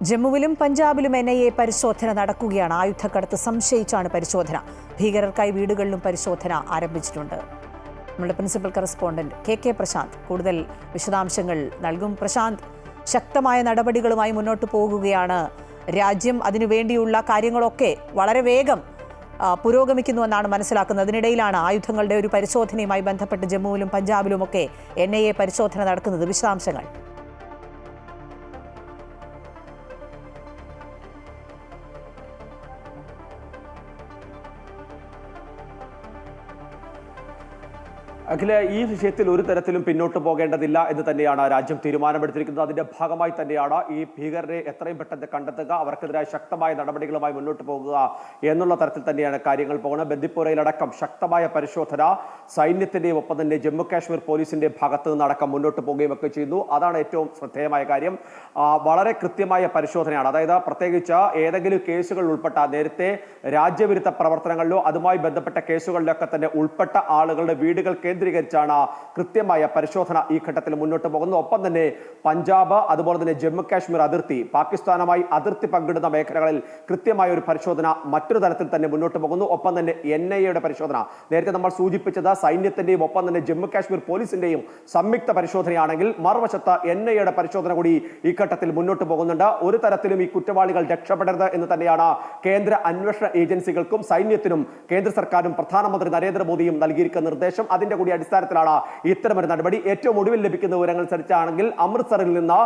ജമ്മുവിലും പഞ്ചാബിലും NIA പരിശോധന നടക്കുകയാണ്. ആയുധക്കടത്ത് സംശയിച്ചാണ് പരിശോധന. ഭീകരർക്കായി വീടുകളിലും പരിശോധന ആരംഭിച്ചിട്ടുണ്ട്. നമ്മുടെ പ്രിൻസിപ്പൽ കറസ്പോണ്ടന്റ് KK പ്രശാന്ത് കൂടുതൽ വിശദാംശങ്ങൾ നൽകും. പ്രശാന്ത്, ശക്തമായ നടപടികളുമായി മുന്നോട്ട് പോകുകയാണ് രാജ്യം. അതിനുവേണ്ടിയുള്ള കാര്യങ്ങളൊക്കെ വളരെ വേഗം പുരോഗമിക്കുന്നുവെന്നാണ് മനസ്സിലാക്കുന്നത്. അതിനിടയിലാണ് ആയുധങ്ങളുടെ ഒരു പരിശോധനയുമായി ബന്ധപ്പെട്ട് ജമ്മുവിലും പഞ്ചാബിലുമൊക്കെ NIA പരിശോധന നടക്കുന്നത്. വിശദാംശങ്ങൾ. അഖില, ഈ വിഷയത്തിൽ ഒരു തരത്തിലും പിന്നോട്ട് പോകേണ്ടതില്ല എന്ന് തന്നെയാണ് രാജ്യം തീരുമാനമെടുത്തിരിക്കുന്നത്. അതിന്റെ ഭാഗമായി തന്നെയാണ് ഈ ഭീകരരെ എത്രയും പെട്ടെന്ന് കണ്ടെത്തുക, അവർക്കെതിരായ ശക്തമായ നടപടികളുമായി മുന്നോട്ട് പോകുക എന്നുള്ള തരത്തിൽ തന്നെയാണ് കാര്യങ്ങൾ പോകുന്നത്. ബന്ദിപ്പോറയിലടക്കം ശക്തമായ പരിശോധന സൈന്യത്തിന്റെയും ഒപ്പം തന്നെ ജമ്മു കാശ്മീർ പോലീസിന്റെ ഭാഗത്ത് നിന്നടക്കം മുന്നോട്ട് പോവുകയും ഒക്കെ ചെയ്യുന്നു. അതാണ് ഏറ്റവും ശ്രദ്ധേയമായ കാര്യം. വളരെ കൃത്യമായ പരിശോധനയാണ്. അതായത് പ്രത്യേകിച്ച് ഏതെങ്കിലും കേസുകൾ ഉൾപ്പെട്ട, നേരത്തെ രാജ്യവിരുദ്ധ പ്രവർത്തനങ്ങളിലോ അതുമായി ബന്ധപ്പെട്ട കേസുകളിലൊക്കെ തന്നെ ഉൾപ്പെട്ട ആളുകളുടെ വീടുകൾ കേന്ദ്രീകരിച്ചാണ് കൃത്യമായ പരിശോധന ഈ ഘട്ടത്തിൽ മുന്നോട്ട് പോകുന്നത്. ഒപ്പം തന്നെ പഞ്ചാബ് അതുപോലെ തന്നെ ജമ്മു കാശ്മീർ അതിർത്തി, പാകിസ്ഥാനുമായി അതിർത്തി പങ്കിടുന്ന മേഖലകളിൽ കൃത്യമായ ഒരു പരിശോധന മറ്റൊരു തലത്തിൽ തന്നെ മുന്നോട്ട് പോകുന്നു. ഒപ്പം തന്നെ NIA പരിശോധന, നേരത്തെ നമ്മൾ സൂചിപ്പിച്ചത് സൈന്യത്തിന്റെയും ഒപ്പം തന്നെ ജമ്മു കാശ്മീർ പോലീസിന്റെയും സംയുക്ത പരിശോധനയാണെങ്കിൽ മറുവശത്ത് NIA പരിശോധന കൂടി ഈ ഘട്ടത്തിൽ മുന്നോട്ട് പോകുന്നുണ്ട്. ഒരു തരത്തിലും ഈ കുറ്റവാളികൾ രക്ഷപ്പെടരുത് എന്ന് തന്നെയാണ് കേന്ദ്ര അന്വേഷണ ഏജൻസികൾക്കും സൈന്യത്തിനും കേന്ദ്ര സർക്കാരും പ്രധാനമന്ത്രി നരേന്ദ്രമോദിയും നൽകിയിരിക്കുന്ന നിർദ്ദേശം. അതിന്റെ കൂടി അടിസ്ഥാനത്തിലാണ് ഇത്തരമൊരു നടപടി. ഏറ്റവും ഒടുവിൽ ലഭിക്കുന്ന വിവരങ്ങൾ അനുസരിച്ചാണെങ്കിൽ അമൃത്സറിൽ നിന്ന്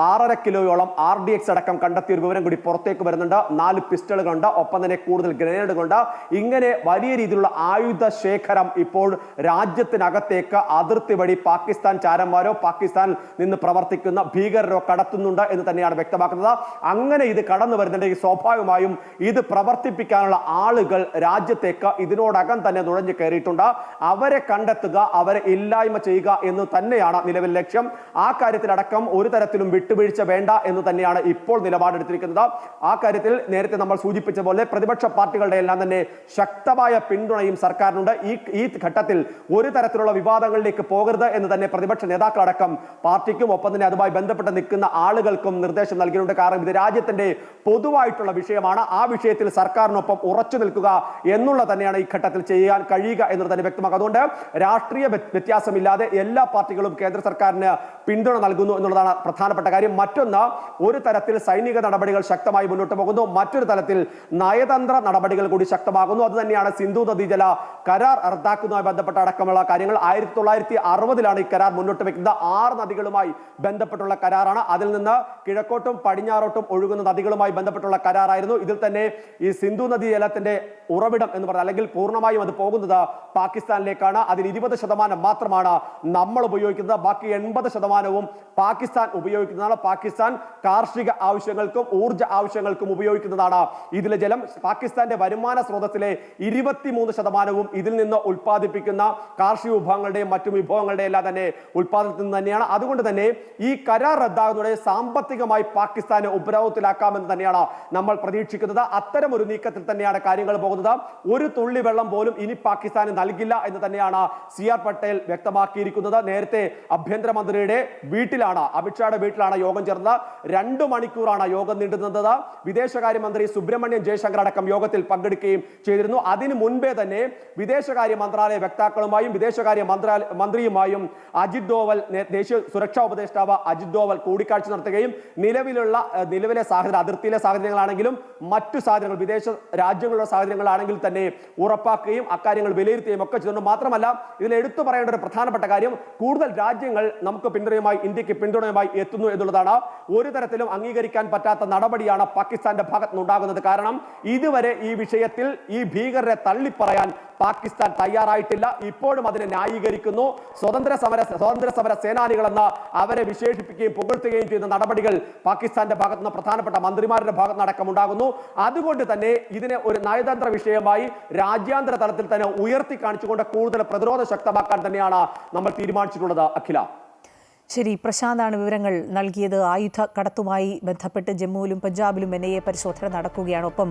6.5 കിലോയോളം RDX അടക്കം കണ്ടെത്തിയ ഒരു വിവരം കൂടി പുറത്തേക്ക് വരുന്നുണ്ട്. 4 പിസ്റ്റളുകളുണ്ട്, ഒപ്പം തന്നെ കൂടുതൽ ഗ്രനേഡുകളുണ്ട്. ഇങ്ങനെ വലിയ രീതിയിലുള്ള ആയുധ ശേഖരം ഇപ്പോൾ രാജ്യത്തിനകത്തേക്ക് അതിർത്തി വഴി പാകിസ്ഥാൻ ചാരന്മാരോ പാകിസ്ഥാനിൽ നിന്ന് പ്രവർത്തിക്കുന്ന ഭീകരരോ കടത്തുന്നുണ്ട് എന്ന് തന്നെയാണ് വ്യക്തമാക്കുന്നത്. അങ്ങനെ ഇത് കടന്നു വരുന്നുണ്ടെങ്കിൽ സ്വാഭാവികമായും ഇത് പ്രവർത്തിപ്പിക്കാനുള്ള ആളുകൾ രാജ്യത്തേക്ക് ഇതിനോടകം തന്നെ നുഴഞ്ഞു കയറിയിട്ടുണ്ട്. അവരെ കണ്ടെത്തുക, അവരെ ഇല്ലായ്മ ചെയ്യുക എന്ന് തന്നെയാണ് നിലവിൽ ലക്ഷ്യം. ആ കാര്യത്തിലടക്കം ഒരു തരത്തിലും വിട്ടുവീഴ്ച വേണ്ട എന്ന് തന്നെയാണ് ഇപ്പോൾ നിലപാടെടുത്തിരിക്കുന്നത്. ആ കാര്യത്തിൽ നേരത്തെ നമ്മൾ സൂചിപ്പിച്ച പോലെ പ്രതിപക്ഷ പാർട്ടികളുടെ എല്ലാം തന്നെ ശക്തമായ പിന്തുണയും സർക്കാരിനുണ്ട്. ഈ ഘട്ടത്തിൽ ഒരു തരത്തിലുള്ള വിവാദങ്ങളിലേക്ക് പോകരുത് എന്ന് തന്നെ പ്രതിപക്ഷ നേതാക്കളടക്കം പാർട്ടിക്കും ഒപ്പം തന്നെ അതുമായി ബന്ധപ്പെട്ട് നിൽക്കുന്ന ആളുകൾക്കും നിർദ്ദേശം നൽകിയിട്ടുണ്ട്. കാരണം ഇത് രാജ്യത്തിന്റെ പൊതുവായിട്ടുള്ള വിഷയമാണ്. ആ വിഷയത്തിൽ സർക്കാരിനൊപ്പം ഉറച്ചു നിൽക്കുക എന്നുള്ള തന്നെയാണ് ഈ ഘട്ടത്തിൽ ചെയ്യാൻ കഴിയുക എന്ന് തന്നെ വ്യക്തമാക്കുക. അതുകൊണ്ട് രാഷ്ട്രീയ വ്യത്യാസമില്ലാതെ എല്ലാ പാർട്ടികളും കേന്ദ്ര സർക്കാരിന് പിന്തുണ നൽകുന്നു എന്നുള്ളതാണ് പ്രധാനപ്പെട്ട കാര്യം. മറ്റൊന്ന്, ഒരു തരത്തിൽ സൈനിക നടപടികൾ ശക്തമായി മുന്നോട്ട് പോകുന്നു, മറ്റൊരു തലത്തിൽ നയതന്ത്ര നടപടികൾ കൂടി ശക്തമാകുന്നു. അത് തന്നെയാണ് സിന്ധു നദീജല കരാർ റദ്ദാക്കുന്നതുമായി ബന്ധപ്പെട്ട അടക്കമുള്ള കാര്യങ്ങൾ. 1960 ഈ കരാർ മുന്നോട്ട് വെക്കുന്നത്. 6 നദികളുമായി ബന്ധപ്പെട്ടുള്ള കരാറാണ്. അതിൽ നിന്ന് കിഴക്കോട്ടും പടിഞ്ഞാറോട്ടും ഒഴുകുന്ന നദികളുമായി ബന്ധപ്പെട്ടുള്ള കരാറായിരുന്നു. ഇതിൽ തന്നെ ഈ സിന്ധു നദീജലത്തിന്റെ ഉറവിടം എന്ന് പറഞ്ഞാൽ അല്ലെങ്കിൽ പൂർണ്ണമായും അത് പോകുന്നത് പാകിസ്ഥാനിലേക്കാണ്. അതിൽ 20% മാത്രമാണ് നമ്മൾ ഉപയോഗിക്കുന്നത്. ബാക്കി 80% പാകിസ്ഥാൻ ഉപയോഗിക്കുന്നതാണ്. പാകിസ്ഥാൻ കാർഷിക ആവശ്യങ്ങൾക്കും ഊർജ്ജ ആവശ്യങ്ങൾക്കും ഉപയോഗിക്കുന്നതാണ് ഇതിലെ ജലം. പാകിസ്ഥാന്റെ വരുമാന സ്രോതസ്സിലെ 23% ഇതിൽ നിന്ന് ഉൽപ്പാദിപ്പിക്കുന്ന കാർഷിക വിഭവങ്ങളുടെയും മറ്റു വിഭവങ്ങളുടെ എല്ലാം തന്നെ ഉൽപ്പാദനത്തിൽ നിന്ന് തന്നെയാണ്. അതുകൊണ്ട് തന്നെ ഈ കരാർ റദ്ദാകുന്നതോടെ സാമ്പത്തികമായി പാകിസ്ഥാനെ ഉപരോധത്തിലാക്കാമെന്ന് തന്നെയാണ് നമ്മൾ പ്രതീക്ഷിക്കുന്നത്. അത്തരം ഒരു നീക്കത്തിൽ തന്നെയാണ് കാര്യങ്ങൾ പോകുന്നത്. ഒരു തുള്ളി വെള്ളം പോലും ഇനി പാകിസ്ഥാന് നൽകില്ല എന്ന് തന്നെയാണ് CR പട്ടേൽ വ്യക്തമാക്കിയിരിക്കുന്നത്. നേരത്തെ ആഭ്യന്തരമന്ത്രിയുടെ വീട്ടിലാണ്, അമിത്ഷായുടെ വീട്ടിലാണ് യോഗം ചേർന്നത്. 2 മണിക്കൂറാണ് യോഗം നീണ്ടുനിന്നത്. വിദേശകാര്യമന്ത്രി സുബ്രഹ്മണ്യം ജയശങ്കർ അടക്കം യോഗത്തിൽ പങ്കെടുക്കുകയും ചെയ്തിരുന്നു. അതിനു മുൻപേ തന്നെ വിദേശകാര്യ മന്ത്രാലയ വക്താക്കളുമായും വിദേശകാര്യ മന്ത്രിയുമായും അജിത് ഡോവൽ, ദേശീയ സുരക്ഷാ ഉപദേഷ്ടാവ് അജിത് ഡോവൽ കൂടിക്കാഴ്ച നടത്തുകയും നിലവിലെ സാഹചര്യം, അതിർത്തിയിലെ സാഹചര്യങ്ങളാണെങ്കിലും മറ്റു സാഹചര്യങ്ങൾ, വിദേശ രാജ്യങ്ങളുടെ സാഹചര്യങ്ങളാണെങ്കിൽ തന്നെ ഉറപ്പാക്കുകയും അക്കാര്യങ്ങൾ വിലയിരുത്തുകയും ഒക്കെ ചെയ്തിട്ടുണ്ട്. മാത്രമല്ല, ഇതിൽ എടുത്തു പറയേണ്ട ഒരു പ്രധാനപ്പെട്ട കാര്യം, കൂടുതൽ രാജ്യങ്ങൾ നമുക്ക് ഇന്ത്യക്ക് പിന്തുണയുമായി എത്തുന്നു എന്നുള്ളതാണ്. ഒരു തരത്തിലും അംഗീകരിക്കാൻ പറ്റാത്ത നടപടിയാണ് പാകിസ്ഥാന്റെ ഭാഗത്തുനിന്നുണ്ടാകുന്നത്. കാരണം ഇതുവരെ ഈ വിഷയത്തിൽ ഈ ഭീകരരെ തള്ളിപ്പറയാൻ പാകിസ്ഥാൻ തയ്യാറായിട്ടില്ല. ഇപ്പോഴും അതിനെ ന്യായീകരിക്കുന്നു. സ്വതന്ത്ര സമര സേനാനികളെന്ന് അവരെ വിശേഷിപ്പിക്കുകയും പുകഴ്ത്തുകയും ചെയ്യുന്ന നടപടികൾ പാകിസ്ഥാന്റെ ഭാഗത്തുനിന്ന് പ്രധാനപ്പെട്ട മന്ത്രിമാരുടെ ഭാഗത്തുനിന്ന് അടക്കം ഉണ്ടാകുന്നു. അതുകൊണ്ട് തന്നെ ഇതിനെ ഒരു നയതന്ത്ര വിഷയമായി രാജ്യാന്തര തലത്തിൽ തന്നെ ഉയർത്തി കാണിച്ചുകൊണ്ട് കൂടുതൽ പ്രതിരോധം ശക്തമാക്കാൻ തന്നെയാണ് നമ്മൾ തീരുമാനിച്ചിട്ടുള്ളത്. അഖില, ശരി, പ്രശാന്താണ് വിവരങ്ങൾ നൽകിയത്. ആയുധ കടത്തുമായി ബന്ധപ്പെട്ട് ജമ്മുവിലും പഞ്ചാബിലും NIA പരിശോധന നടക്കുകയാണ്. ഒപ്പം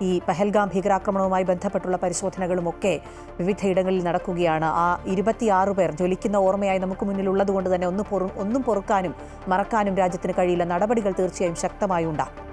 ഈ പഹൽഗാം ഭീകരാക്രമണവുമായി ബന്ധപ്പെട്ടുള്ള പരിശോധനകളുമൊക്കെ വിവിധയിടങ്ങളിൽ നടക്കുകയാണ്. ആ 26 പേർ ജ്വലിക്കുന്ന ഓർമ്മയായി നമുക്ക് മുന്നിലുള്ളത് കൊണ്ട് തന്നെ ഒന്നും പൊറുക്കാനും മറക്കാനും രാജ്യത്തിന് കഴിയില്ല. നടപടികൾ തീർച്ചയായും ശക്തമായി ഉണ്ടാകും.